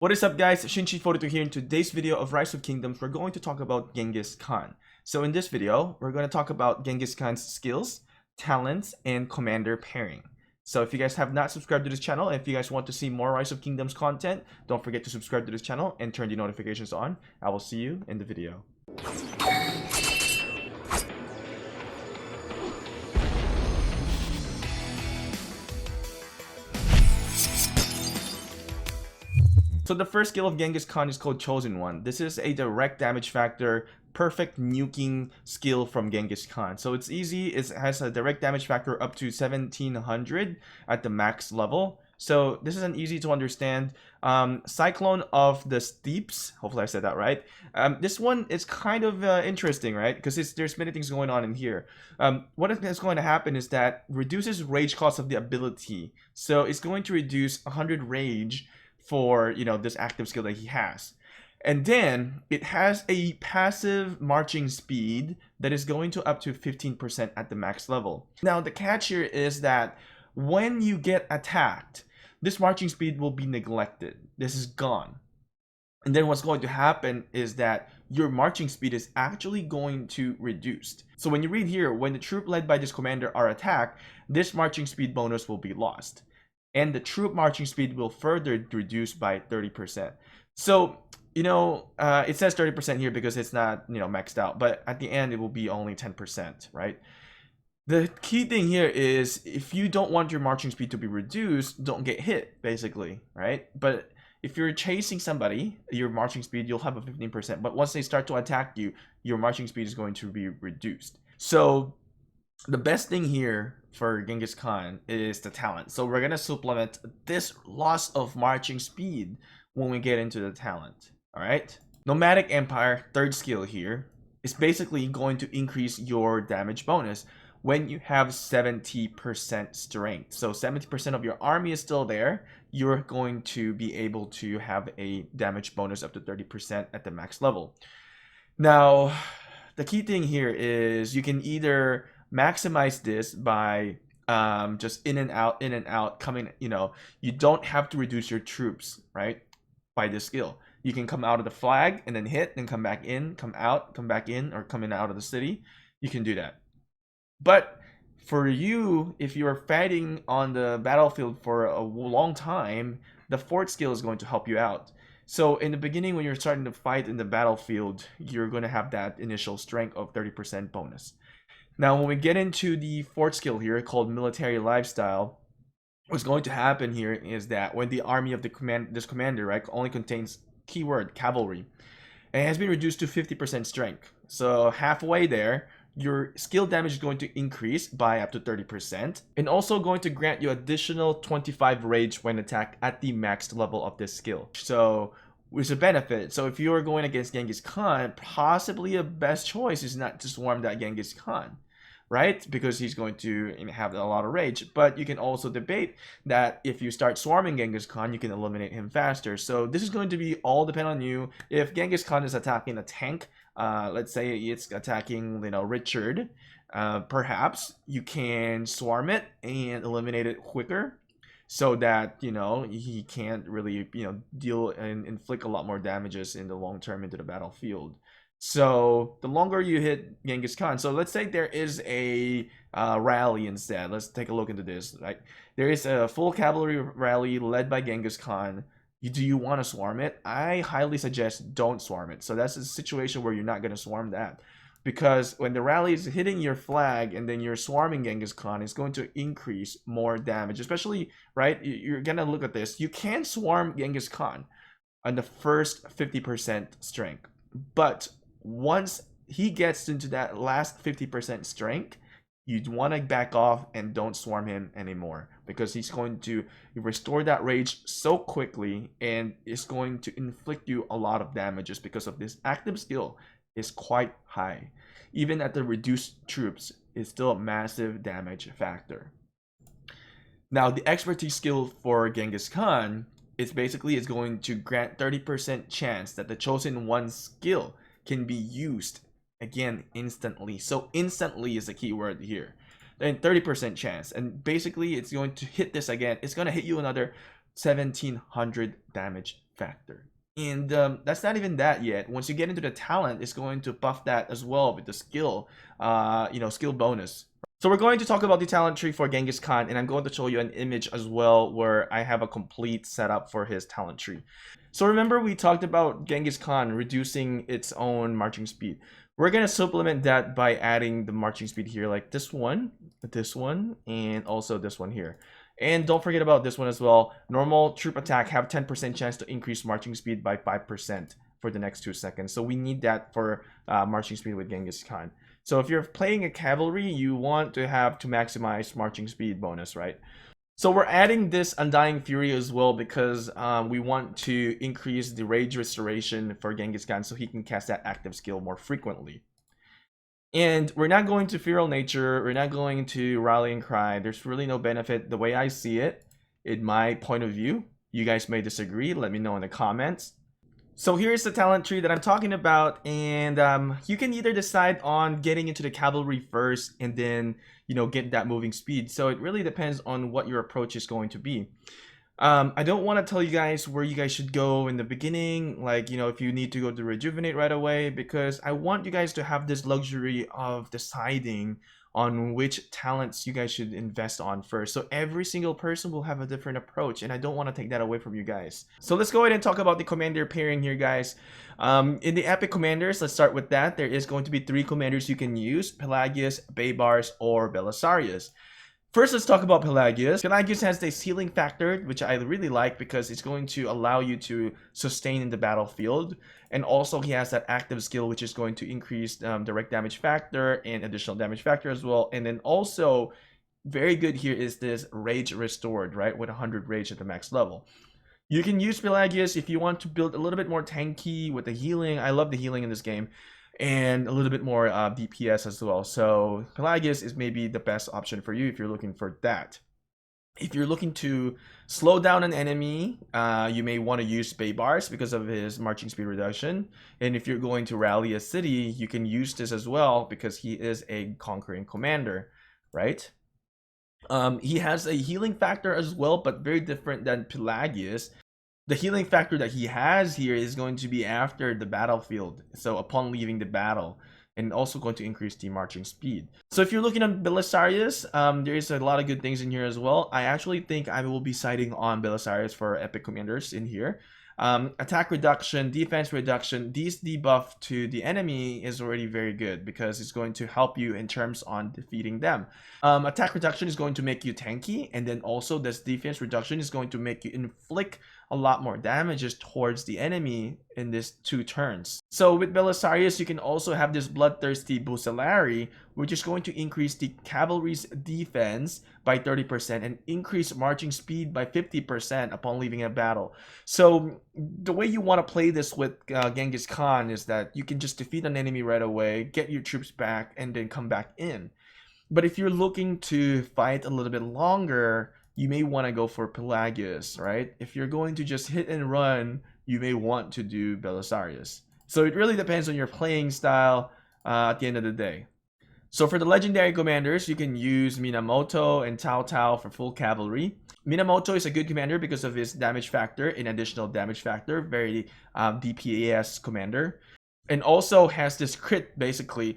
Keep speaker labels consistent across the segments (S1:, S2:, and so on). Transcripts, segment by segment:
S1: What is up, guys? Shinchi42 here. In today's video of Rise of Kingdoms, we're going to talk about Genghis Khan. So in this video, we're going to talk about Genghis Khan's skills, talents, and commander pairing. So if you guys have not subscribed to this channel, and if you guys want to see more Rise of Kingdoms content, don't forget to subscribe to this channel and turn the notifications on. I will see you in the video. So the first skill of Genghis Khan is called Chosen One. This is a direct damage factor, perfect nuking skill from Genghis Khan. So it's easy. It has a direct damage factor up to 1700 at the max level. So this is an easy to understand. Cyclone of the Steeps. Hopefully I said that right. This one is kind of interesting, right? Because there's many things going on in here. What is going to happen is that reduces rage cost of the ability. So it's going to reduce 100 rage for, you know, this active skill that he has. And then it has a passive marching speed that is going to up to 15% at the max level. Now the catch here is that when you get attacked, this marching speed will be neglected. This is gone. And then what's going to happen is that your marching speed is actually going to reduce. So when you read here, when the troop led by this commander are attacked, this marching speed bonus will be lost. And the troop marching speed will further reduce by 30%. So, you know, it says 30% here because it's not, you know, maxed out. But at the end, it will be only 10%, right? The key thing here is if you don't want your marching speed to be reduced, don't get hit, basically, right? But if you're chasing somebody, your marching speed, you'll have a 15%. But once they start to attack you, your marching speed is going to be reduced. So the best thing here for Genghis Khan is the talent. So we're going to supplement this loss of marching speed when we get into the talent. All right. Nomadic Empire, third skill here, is basically going to increase your damage bonus when you have 70% strength. So 70% of your army is still there. You're going to be able to have a damage bonus up to 30% at the max level. Now, the key thing here is you can either maximize this by just in and out coming, you know, you don't have to reduce your troops, right, by this skill. You can come out of the flag and then hit and come back in, come out, come back in, or come in out of the city. You can do that. But for you, if you're fighting on the battlefield for a long time, the fourth skill is going to help you out. So in the beginning, when you're starting to fight in the battlefield, you're going to have that initial strength of 30% bonus. Now, when we get into the fourth skill here called Military Lifestyle, what's going to happen here is that when the army of this commander, right, only contains keyword cavalry, and it has been reduced to 50% strength. So halfway there, your skill damage is going to increase by up to 30%, and also going to grant you additional 25 rage when attacked at the max level of this skill. So which is a benefit. So if you're going against Genghis Khan, possibly a best choice is not to swarm that Genghis Khan, right? Because he's going to have a lot of rage. But you can also debate that if you start swarming Genghis Khan, you can eliminate him faster. So this is going to be all depend on you. If Genghis Khan is attacking a tank, let's say it's attacking, you know, Richard, perhaps you can swarm it and eliminate it quicker, so that, you know, he can't really, you know, deal and inflict a lot more damages in the long term into the battlefield. So the longer you hit Genghis Khan, so let's say there is a rally instead. Let's take a look into this. Right, there is a full cavalry rally led by Genghis Khan. Do you want to swarm it? I highly suggest don't swarm it. So that's a situation where you're not going to swarm that. Because when the rally is hitting your flag and then you're swarming Genghis Khan, it's going to increase more damage. Especially, right, you're going to look at this. You can swarm Genghis Khan on the first 50% strength. But once he gets into that last 50% strength, you'd want to back off and don't swarm him anymore. Because he's going to restore that rage so quickly and is going to inflict you a lot of damages because of this active skill is quite high. Even at the reduced troops, it's still a massive damage factor. Now, the expertise skill for Genghis Khan is basically it's going to grant 30% chance that the Chosen One skill can be used again instantly. So instantly is the key word here. Then 30% chance, and basically it's going to hit this again. It's going to hit you another 1700 damage factor. And that's not even that yet. Once you get into the talent, it's going to buff that as well with the skill, skill bonus. So we're going to talk about the talent tree for Genghis Khan, and I'm going to show you an image as well where I have a complete setup for his talent tree. So remember we talked about Genghis Khan reducing its own marching speed. We're going to supplement that by adding the marching speed here, like this one, and also this one here. And don't forget about this one as well. Normal troop attack have 10% chance to increase marching speed by 5% for the next 2 seconds. So we need that for marching speed with Genghis Khan. So if you're playing a cavalry, you want to have to maximize marching speed bonus, right? So we're adding this Undying Fury as well because we want to increase the rage restoration for Genghis Khan so he can cast that active skill more frequently. And we're not going to Feral Nature, we're not going to Rallying Cry. There's really no benefit the way I see it, in my point of view. You guys may disagree, let me know in the comments. So here's the talent tree that I'm talking about, and you can either decide on getting into the cavalry first and then, get that moving speed. So it really depends on what your approach is going to be. I don't want to tell you guys where you guys should go in the beginning, like, if you need to go to Rejuvenate right away, because I want you guys to have this luxury of deciding on which talents you guys should invest on first. So every single person will have a different approach, and I don't want to take that away from you guys. So let's go ahead and talk about the commander pairing here, guys. In the epic commanders, let's start with that. There is going to be 3 commanders you can use: Pelagius, Baybars, or Belisarius. First, let's talk about Pelagius. Pelagius has this healing factor, which I really like because it's going to allow you to sustain in the battlefield. And also, he has that active skill, which is going to increase direct damage factor and additional damage factor as well. And then also, very good here is this Rage Restored, right? With 100 Rage at the max level. You can use Pelagius if you want to build a little bit more tanky with the healing. I love the healing in this game. And a little bit more DPS as well. So Pelagius is maybe the best option for you if you're looking for that. If you're looking to slow down an enemy, you may want to use Baybars because of his marching speed reduction. And if you're going to rally a city, you can use this as well because he is a conquering commander, right? He has a healing factor as well, but very different than Pelagius. The healing factor that he has here is going to be after the battlefield, so upon leaving the battle, and also going to increase the marching speed. So if you're looking at Belisarius, there is a lot of good things in here as well. I actually think I will be siding on Belisarius for epic commanders in here. Attack reduction, defense reduction, these debuff to the enemy is already very good because it's going to help you in terms on defeating them. Attack reduction is going to make you tanky, and then also this defense reduction is going to make you inflict a lot more damages towards the enemy in these 2 turns. So with Belisarius, you can also have this Bloodthirsty Bucellari, which is going to increase the cavalry's defense by 30% and increase marching speed by 50% upon leaving a battle. So the way you want to play this with Genghis Khan is that you can just defeat an enemy right away, get your troops back, and then come back in. But if you're looking to fight a little bit longer, you may want to go for Pelagius, right? If you're going to just hit and run, you may want to do Belisarius. So it really depends on your playing style at the end of the day. So for the legendary commanders, you can use Minamoto and Cao Cao for full cavalry. Minamoto is a good commander because of his damage factor and additional damage factor, very DPS commander. And also has this crit, basically.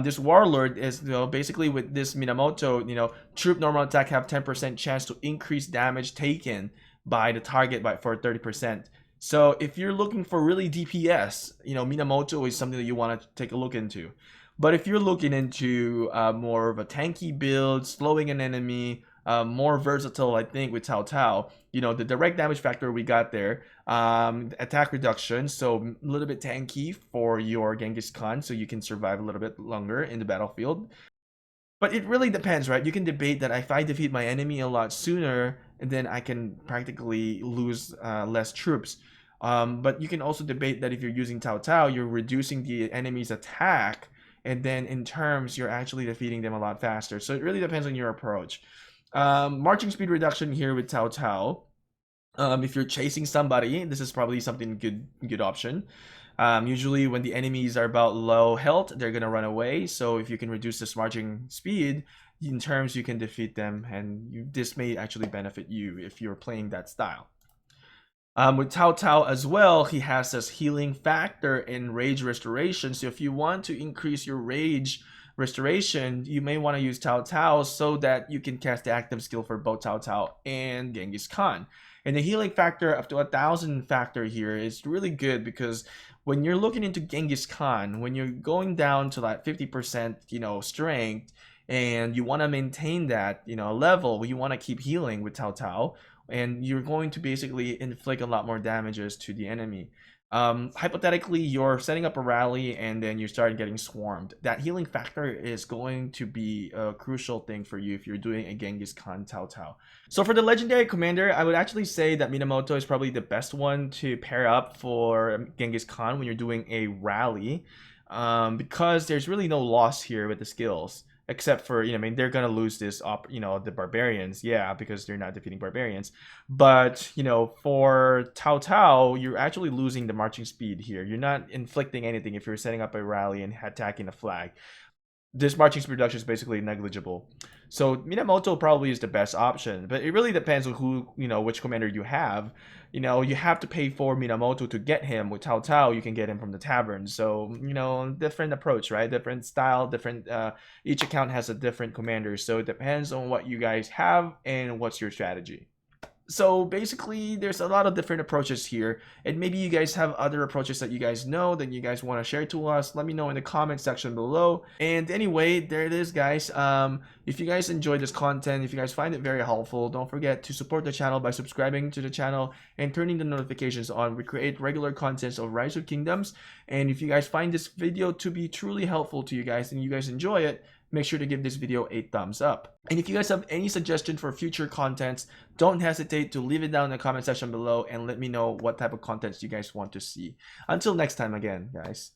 S1: This warlord is, basically with this Minamoto, troop normal attack have 10% chance to increase damage taken by the target for 30%. So if you're looking for really DPS, Minamoto is something that you want to take a look into. But if you're looking into more of a tanky build, slowing an enemy, more versatile, I think, with Cao Cao, the direct damage factor we got there, attack reduction, so a little bit tanky for your Genghis Khan, so you can survive a little bit longer in the battlefield. But it really depends, right? You can debate that if I defeat my enemy a lot sooner, then I can practically lose less troops. But you can also debate that if you're using Cao Cao, you're reducing the enemy's attack, and then in terms, you're actually defeating them a lot faster. So it really depends on your approach. Marching speed reduction here with Cao Cao. If you're chasing somebody, this is probably something good option. Usually when the enemies are about low health, they're gonna run away. So if you can reduce this marching speed, in terms you can defeat them, and this may actually benefit you if you're playing that style. With Tao Tao as well, he has this healing factor in rage restoration. So if you want to increase your rage restoration, you may want to use Tao Tao so that you can cast the active skill for both Tao Tao and Genghis Khan. And the healing factor up to 1,000 factor here is really good because when you're looking into Genghis Khan, when you're going down to like 50%, strength, and you want to maintain that, level, you want to keep healing with Tao Tao, and you're going to basically inflict a lot more damages to the enemy. Hypothetically, you're setting up a rally and then you start getting swarmed. That healing factor is going to be a crucial thing for you if you're doing a Genghis Khan Tao Tao. So for the legendary commander, I would actually say that Minamoto is probably the best one to pair up for Genghis Khan when you're doing a rally, because there's really no loss here with the skills. Except for, they're gonna lose this the barbarians, yeah, because they're not defeating barbarians. But for Tao Tao, you're actually losing the marching speed here. You're not inflicting anything if you're setting up a rally and attacking a flag. This marching speed reduction is basically negligible. So Minamoto probably is the best option, but it really depends on who, which commander you have. You have to pay for Minamoto to get him. With Tao Tao, you can get him from the tavern. So, different approach, right? Different style, different, each account has a different commander. So it depends on what you guys have and what's your strategy. So basically, there's a lot of different approaches here, and maybe you guys have other approaches that you guys know that you guys want to share to us. Let me know in the comment section below. And anyway, there it is, guys. If you guys enjoyed this content, if you guys find it very helpful, don't forget to support the channel by subscribing to the channel and turning the notifications on. We create regular contents of Rise of Kingdoms, and if you guys find this video to be truly helpful to you guys and you guys enjoy it, make sure to give this video a thumbs up. And if you guys have any suggestion for future contents, don't hesitate to leave it down in the comment section below and let me know what type of contents you guys want to see. Until next time again, guys.